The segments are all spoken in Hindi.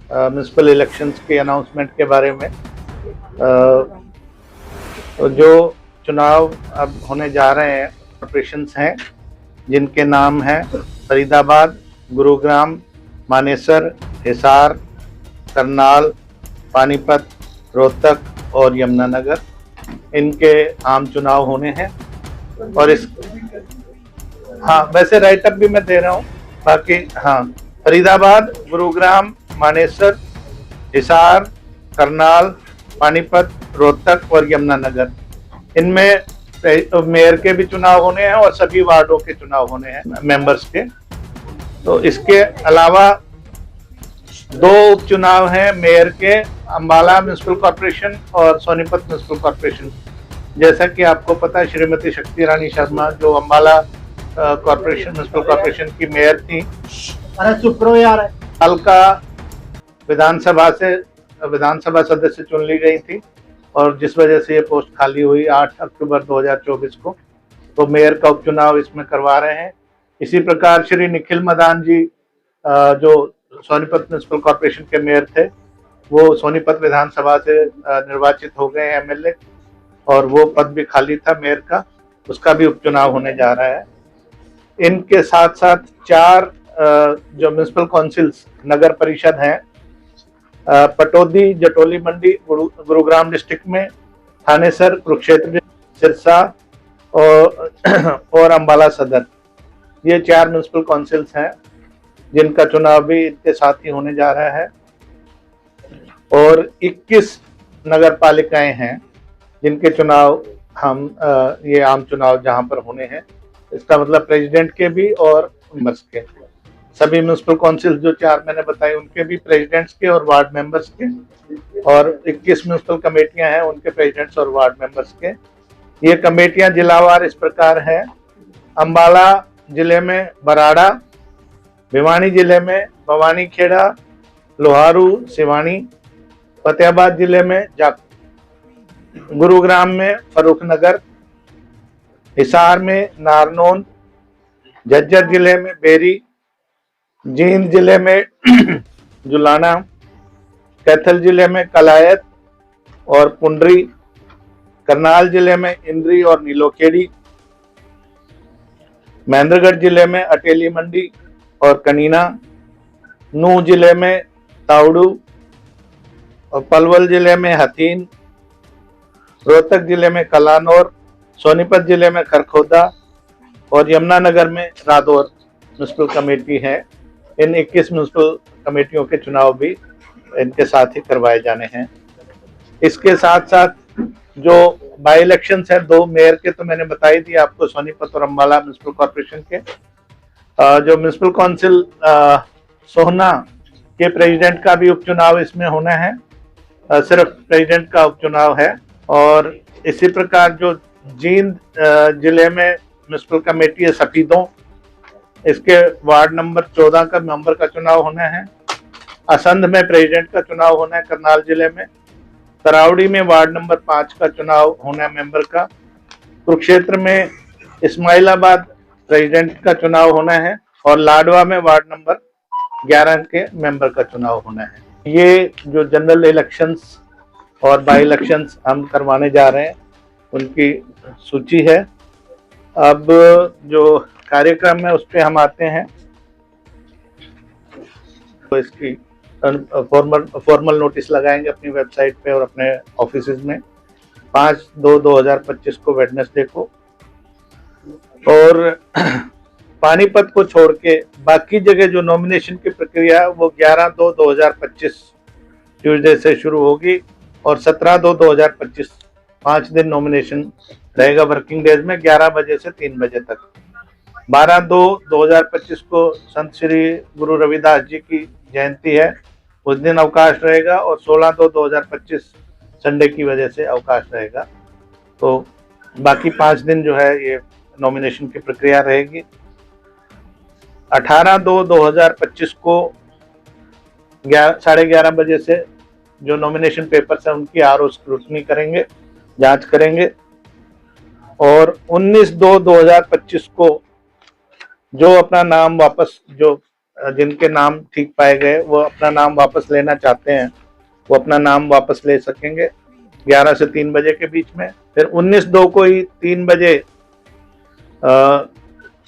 म्यूनिसिपल इलेक्शंस के अनाउंसमेंट के बारे में। जो चुनाव अब होने जा रहे हैं, कॉर्पोरेशंस हैं जिनके नाम हैं फरीदाबाद, गुरुग्राम, मानेसर, हिसार, करनाल, पानीपत, रोहतक और यमुनानगर। इनके आम चुनाव होने हैं। और इस वैसे राइटअप भी मैं दे रहा हूँ। बाकी फरीदाबाद, गुरुग्राम, मानेसर, हिसार, करनाल, पानीपत, रोहतक और यमुनानगर, इनमें मेयर के भी चुनाव होने हैं और सभी वार्डों के चुनाव होने हैं मेंबर्स के। तो इसके अलावा 2 उपचुनाव हैं मेयर के, अंबाला म्युनिसिपल कॉर्पोरेशन और सोनीपत म्युनिसिपल कॉर्पोरेशन। जैसा कि आपको पता है, श्रीमती शक्ति रानी शर्मा जो अंबाला कॉर्पोरेशन म्युनिसिपल कॉर्पोरेशन की मेयर थी, साल का विधानसभा सदस्य चुन ली गई थी और जिस वजह से ये पोस्ट खाली हुई 8 अक्टूबर 2024 को, तो मेयर का उपचुनाव इसमें करवा रहे हैं। इसी प्रकार श्री निखिल मदान जी जो सोनीपत म्युनिसिपल कॉर्पोरेशन के मेयर थे, वो सोनीपत विधानसभा से निर्वाचित हो गए एमएलए और वो पद भी खाली था मेयर का, उसका भी उपचुनाव होने जा रहा है। इनके साथ साथ 4 जो म्युनिसिपल काउंसिल्स नगर परिषद हैं, पटौदी, जटोली मंडी गुरुग्राम डिस्ट्रिक्ट में, थानेसर, कुरुक्षेत्र, सिरसा और अंबाला सदर, ये 4 म्युनिसिपल काउंसिल्स हैं जिनका चुनाव भी इनके साथ ही होने जा रहा है। और 21 नगर पालिकाएं हैं जिनके चुनाव ये आम चुनाव जहां पर होने हैं। इसका मतलब प्रेसिडेंट के भी और मेंबर्स के, सभी म्युनिसिपल काउंसिल जो 4 मैंने बताए उनके भी प्रेसिडेंट्स के और वार्ड मेंबर्स के, और 21 म्युनिसिपल कमेटियां हैं उनके प्रेसिडेंट्स और वार्ड मेंबर्स के। ये कमेटियां जिलावार इस प्रकार है: अंबाला जिले में बराड़ा, भिवानी जिले में भवानीखेड़ा, लोहारू, सिवानी, फतेहाबाद जिले में गुरुग्राम में फर्रुखनगर, हिसार में नारनौल, झज्जर जिले में बेरी, जींद जिले में जुलाना, कैथल जिले में कलायत और पुंडरी, करनाल जिले में इंद्री और नीलोखेड़ी, महेंद्रगढ़ जिले में अटेली मंडी और कनीना, नूह जिले में ताउड़ू और पलवल जिले में हथीन, रोहतक जिले में कलानौर, सोनीपत जिले में खरखोदा और यमुनानगर में रादौर म्युनिसिपल कमेटी है। इन 21 म्युनिसिपल कमेटियों के चुनाव भी इनके साथ ही करवाए जाने हैं। इसके साथ साथ जो बाई इलेक्शंस हैं 2 मेयर के, तो मैंने बताई दी आपको, सोनीपत और अंबाला म्युनिसिपल कॉर्पोरेशन के। जो म्युनिसिपल काउंसिल सोहना के प्रेसिडेंट का भी उपचुनाव इसमें होना है, सिर्फ प्रेसिडेंट का उपचुनाव है। और इसी प्रकार जो जींद जिले में म्युनिसिपल कमेटी है सफीदों, इसके वार्ड नंबर 14 का मेंबर का चुनाव होना है। असंध में प्रेसिडेंट का चुनाव होना है करनाल जिले में। तरावड़ी में वार्ड नंबर 5 का चुनाव होना है मेंबर का। कुरुक्षेत्र में इस्माइलाबाद प्रेसिडेंट का चुनाव होना है और लाडवा में वार्ड नंबर 11 के मेंबर का चुनाव होना है। ये जो जनरल इलेक्शंस और बाई इलेक्शंस हम करवाने जा रहे हैं उनकी सूची है। अब जो कार्यक्रम है उस पर हम आते हैं। तो इसकी फॉर्मल नोटिस लगाएंगे अपनी वेबसाइट पे और अपने ऑफिसेज में 5/2/2025 को, वेडनेसडे को। और पानीपत को छोड़ के बाकी जगह जो नॉमिनेशन की प्रक्रिया है वो 11/2/2025 ट्यूसडे से शुरू होगी और 17/2/2025 5 दिन नॉमिनेशन रहेगा वर्किंग डेज में, 11 बजे से 3 बजे तक। 12/2/2025 को संत श्री गुरु रविदास जी की जयंती है, उस दिन अवकाश रहेगा। और 16/2/2025 संडे की वजह से अवकाश रहेगा। तो बाकी 5 दिन जो है ये नॉमिनेशन की प्रक्रिया रहेगी। 18/2/2025 को 11:30 बजे से जो नॉमिनेशन पेपर्स हैं उनकी आरओ स्क्रूटनी करेंगे, जांच करेंगे। और 19/2/2025 को जो अपना नाम वापस जो जिनके नाम ठीक पाए गए वो अपना नाम वापस लेना चाहते हैं, वो अपना नाम वापस ले सकेंगे 11 से 3 बजे के बीच में। फिर 19/2 को ही 3 बजे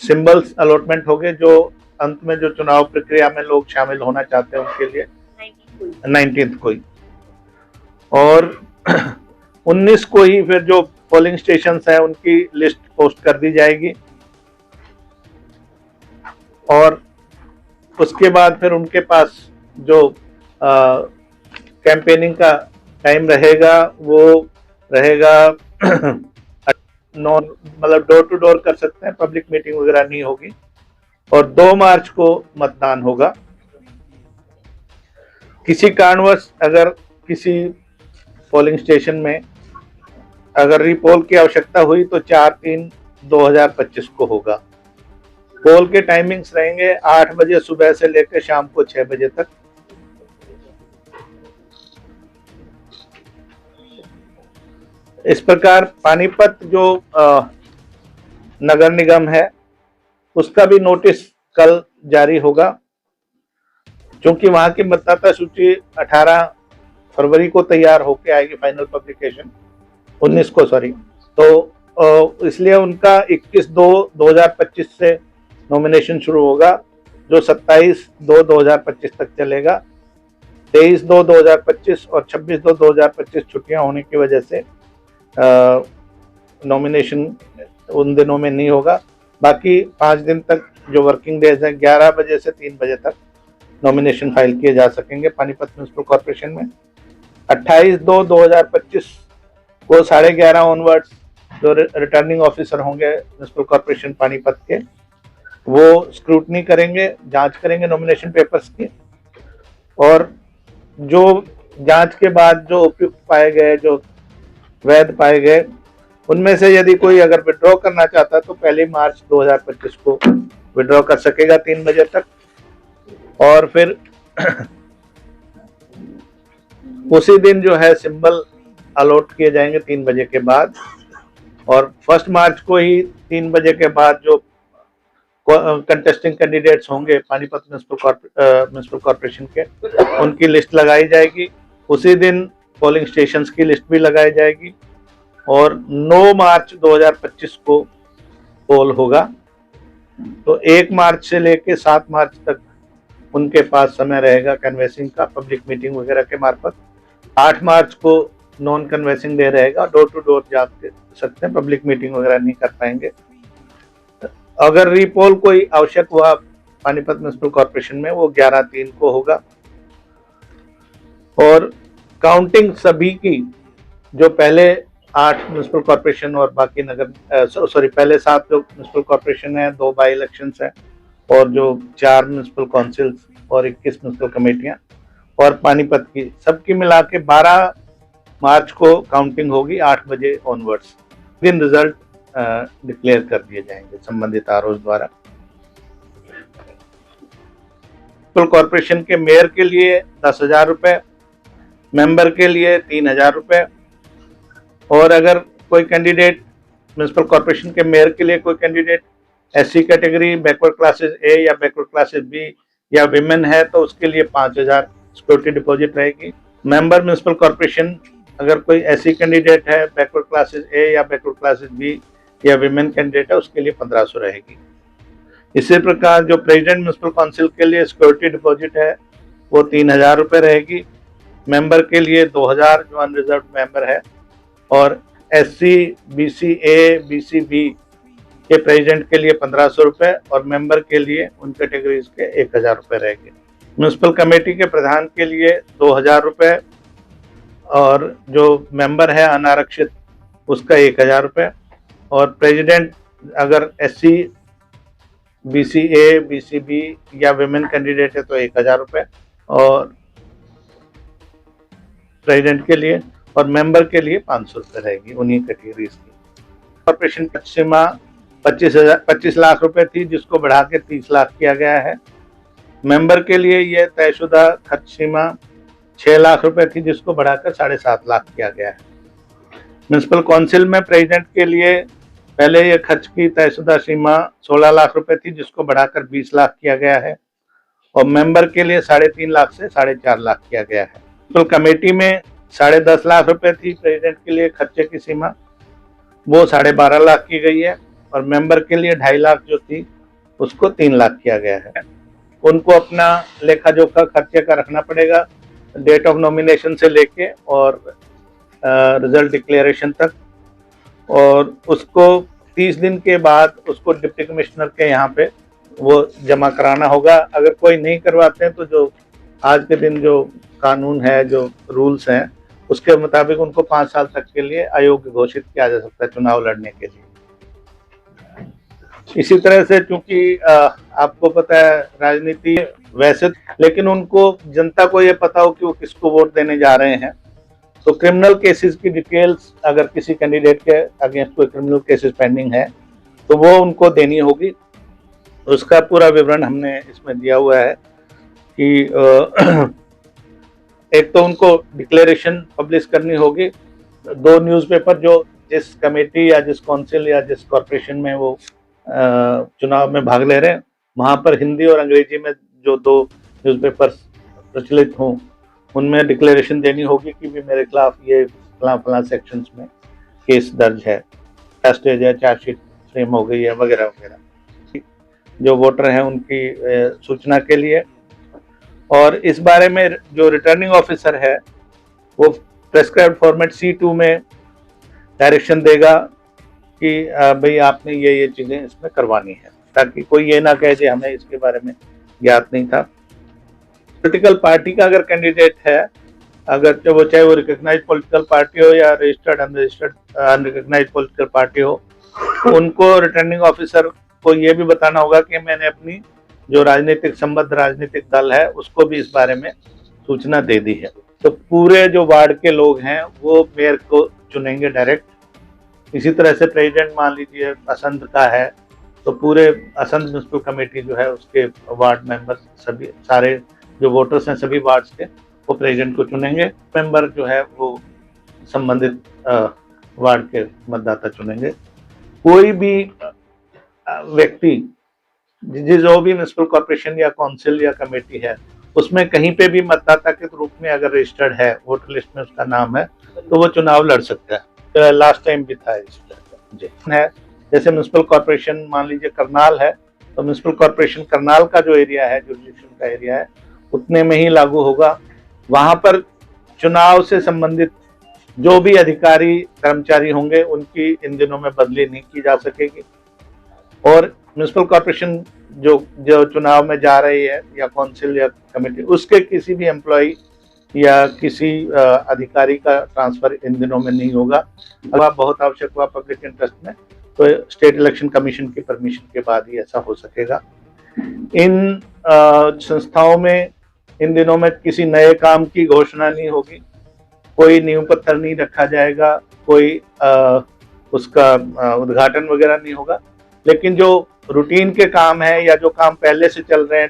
सिंबल्स अलॉटमेंट हो गए, जो अंत में जो चुनाव प्रक्रिया में लोग शामिल होना चाहते हैं उनके लिए 19th को ही। और 19 को ही फिर जो पोलिंग स्टेशंस हैं उनकी लिस्ट पोस्ट कर दी जाएगी, और उसके बाद फिर उनके पास जो कैंपेनिंग का टाइम रहेगा वो रहेगा मतलब डोर टू डोर कर सकते हैं, पब्लिक मीटिंग वगैरह नहीं होगी। और 2 मार्च को मतदान होगा। किसी कारणवश अगर किसी पोलिंग स्टेशन में अगर रीपोल की आवश्यकता हुई तो 4/3/2025 को होगा। पोल के टाइमिंग्स रहेंगे 8 बजे सुबह से लेकर शाम को 6 बजे तक। इस प्रकार पानीपत जो नगर निगम है उसका भी नोटिस कल जारी होगा, क्योंकि वहां की मतदाता सूची 18 फरवरी को तैयार होके आएगी, फाइनल पब्लिकेशन 19 को सॉरी। तो इसलिए उनका 21/2/2025 से नॉमिनेशन शुरू होगा, जो 27/2/2025 तक चलेगा। 23/2/2025 और 26/2/2025 छुट्टियां होने की वजह से नॉमिनेशन उन दिनों में नहीं होगा। बाकी 5 दिन तक जो वर्किंग डेज है 11 बजे से 3 बजे तक नॉमिनेशन फाइल किए जा सकेंगे पानीपत म्युनिसिपल कॉर्पोरेशन में। 28/2/2025 को 11:30 ऑनवर्ड्स जो रिटर्निंग ऑफिसर होंगे म्युनिसिपल कॉर्पोरेशन पानीपत के, वो स्क्रूटनी करेंगे, जांच करेंगे नॉमिनेशन पेपर्स की, और जो जांच के बाद जो उपयुक्त पाए गए, जो वैध पाए गए, उनमें से यदि कोई अगर विड्रॉ करना चाहता है तो 1 मार्च 2025 को विड्रॉ कर सकेगा 3 बजे तक। और फिर उसी दिन जो है सिंबल अलॉट किए जाएंगे 3 बजे के बाद, और 1 मार्च को ही 3 बजे के बाद जो कंटेस्टिंग कैंडिडेट्स होंगे पानीपत म्युनिसिपल कॉर्पोरेशन के, उनकी लिस्ट लगाई जाएगी। उसी दिन पोलिंग स्टेशंस की लिस्ट भी लगाई जाएगी, और 9 मार्च 2025 को पोल होगा। तो 1 मार्च से लेकर 7 मार्च तक उनके पास समय रहेगा कैनवेसिंग का, पब्लिक मीटिंग वगैरह के मार्फत। 8 मार्च को नॉन कन्वेंसिंग डे रहेगा, डोर टू डोर जा सकते हैं, पब्लिक मीटिंग वगैरह नहीं कर पाएंगे। अगर रीपोल कोई आवश्यक हुआ पानीपत म्युनिसिपल कॉर्पोरेशन में, वो 11/3 को होगा। और काउंटिंग सभी की, जो पहले 8 म्युनिसिपल कॉर्पोरेशन और बाकी नगर पहले 7 जो म्युनिसिपल कॉर्पोरेशन है, 2 बाई इलेक्शंस है, और जो 4 म्युनिसिपल काउंसिल्स और 21 म्युनिसिपल कमेटियां और पानीपत की, सबकी मिला के 12 मार्च को काउंटिंग होगी 8 बजे ऑनवर्ड्स। दिन रिजल्ट डिक्लेयर कर दिए जाएंगे संबंधित आरओज द्वारा। म्युनिसिपल कॉर्पोरेशन के मेयर के लिए 10,000 रुपए, मेंबर के लिए 3,000 रुपए, और अगर कोई कैंडिडेट म्युनिसिपल कॉर्पोरेशन के मेयर के लिए कोई candidate SC category, backward classes A या बैकवर्ड क्लासेस B या विमेन है तो उसके लिए 5,000 सिक्योरिटी डिपॉजिट रहेगी। मेंबर म्युनिसिपल कॉर्पोरेशन अगर कोई SC कैंडिडेट है, बैकवर्ड क्लासेस A या बैकवर्ड क्लासेस B या विमेन कैंडिडेट है, उसके लिए 1,500 रहेगी। इसी प्रकार जो प्रेसिडेंट म्युनिसिपल काउंसिल के लिए सिक्योरिटी डिपॉजिट है वो 3,000 रुपये रहेगी। मेंबर के लिए 2,000 जो अनरिजर्व मेंबर है, और SC, BC A, BC B के प्रेसिडेंट के लिए 1,500 रुपये, और मेंबर के लिए उन कैटेगरीज के 1,000 रुपये रहेंगे। म्युनिसिपल कमेटी के प्रधान के लिए 2,000 रुपये, और जो मेंबर है अनारक्षित उसका 1,000 रुपये, और प्रेसिडेंट अगर SC, BC A, BC B या विमेन कैंडिडेट है तो 1,000 रुपये और प्रेसिडेंट के लिए, और मेंबर के लिए 500 रुपये रहेगी उन्हीं कैटेगरीज की। कॉर्पोरेशन की सीमा 25 लाख रुपए थी, जिसको बढ़ा के 30 लाख किया गया है। मेंबर के लिए यह तयशुदा खर्च सीमा 6 लाख रुपए थी, जिसको बढ़ाकर 7.5 लाख किया गया है। म्युनिसिपल काउंसिल में प्रेसिडेंट के लिए पहले यह खर्च की तयशुदा सीमा 16 लाख रुपए थी, जिसको बढ़ाकर 20 लाख किया गया है। और मेंबर के लिए 3.5 लाख से 4.5 लाख किया गया है। तो कमेटी में 10.5 लाख रुपए थी प्रेसिडेंट के लिए खर्चे की सीमा, वो 12.5 लाख की गई है, और मेंबर के लिए 2.5 लाख जो थी उसको 3 लाख किया गया है। उनको अपना लेखा जोखा खर्चे का रखना पड़ेगा, डेट ऑफ नॉमिनेशन से लेके और रिजल्ट डिक्लेरेशन तक, और उसको 30 दिन के बाद उसको डिप्टी कमिश्नर के यहाँ पे वो जमा कराना होगा। अगर कोई नहीं करवाते हैं तो जो आज के दिन जो कानून है, जो रूल्स हैं, उसके मुताबिक उनको 5 साल तक के लिए अयोग्य घोषित किया जा सकता है चुनाव लड़ने के लिए। इसी तरह से चूंकि आपको पता है राजनीति वैसे, लेकिन उनको जनता को ये पता हो कि वो किसको वोट देने जा रहे हैं, तो क्रिमिनल केसेस की डिटेल्स अगर किसी कैंडिडेट के अगेंस्ट कोई क्रिमिनल केसेस पेंडिंग है तो वो उनको देनी होगी। उसका पूरा विवरण हमने इसमें दिया हुआ है कि एक तो उनको डिक्लेरेशन पब्लिश करनी होगी, 2 न्यूज़पेपर जो जिस कमेटी या जिस काउंसिल या जिस कॉरपोरेशन में वो चुनाव में भाग ले रहे हैं, वहाँ पर हिंदी और अंग्रेजी में जो 2 न्यूज़पेपर प्रचलित हों, उनमें डिक्लेरेशन देनी होगी कि भी मेरे खिलाफ ये फलां सेक्शंस में केस दर्ज है, स्टेज है, चार्जशीट फ्रेम हो गई है, वगैरह वगैरह, जो वोटर हैं उनकी सूचना के लिए। और इस बारे में जो रिटर्निंग ऑफिसर है वो प्रेस्क्राइब्ड फॉर्मेट C2 में डायरेक्शन देगा कि भाई आपने ये चीज़ें इसमें करवानी है, ताकि कोई ये ना कहे कि हमें इसके बारे में ज्ञात नहीं था। पॉलिटिकल पार्टी का अगर कैंडिडेट है, अगर वो चाहे वो रिकॉग्नाइज्ड पॉलिटिकल पार्टी हो या registered unregistered unrecognised political party हो, उनको रिटर्निंग ऑफिसर को ये भी बताना होगा कि मैंने अपनी जो राजनीतिक संबद्ध राजनीतिक दल है उसको भी इस बारे में सूचना दे दी है। तो पूरे जो वार्ड के लोग हैं वो मेयर को चुनेंगे डायरेक्ट। इसी तरह से प्रेसिडेंट मान लीजिए असंध का है तो पूरे असंध म्युनिसिपल कमेटी जो है उसके वार्ड मेंबर सभी सारे जो वोटर्स हैं सभी वार्ड्स के वो प्रेसिडेंट को चुनेंगे। मेंबर जो है वो संबंधित वार्ड के मतदाता चुनेंगे। कोई भी व्यक्ति जो भी म्युनिसिपल कॉर्पोरेशन या काउंसिल या कमेटी है उसमें कहीं पे भी मतदाता के रूप में अगर रजिस्टर्ड है, वोटर लिस्ट में उसका नाम है, तो वो चुनाव लड़ सकता है। तो लास्ट टाइम भी था इस जी है। जैसे म्युनिसिपल कॉर्पोरेशन मान लीजिए करनाल है, तो म्युनिसिपल कॉर्पोरेशन करनाल का जो एरिया है, जुरिडिक्शन का एरिया है, उतने में ही लागू होगा। वहां पर चुनाव से संबंधित जो भी अधिकारी कर्मचारी होंगे उनकी इन दिनों में बदली नहीं की जा सकेगी। और म्युनिसिपल कॉर्पोरेशन जो चुनाव में जा रही है या काउंसिल या कमेटी, उसके किसी भी एम्प्लॉय या किसी अधिकारी का ट्रांसफर इन दिनों में नहीं होगा। अगर बहुत आवश्यक हुआ पब्लिक इंटरेस्ट में तो स्टेट इलेक्शन कमीशन की परमिशन के बाद ही ऐसा हो सकेगा। इन संस्थाओं में इन दिनों में किसी नए काम की घोषणा नहीं होगी, कोई नींव पत्थर नहीं रखा जाएगा, कोई उसका उद्घाटन वगैरह नहीं होगा। लेकिन जो रूटीन के काम है या जो काम पहले से चल रहे हैं,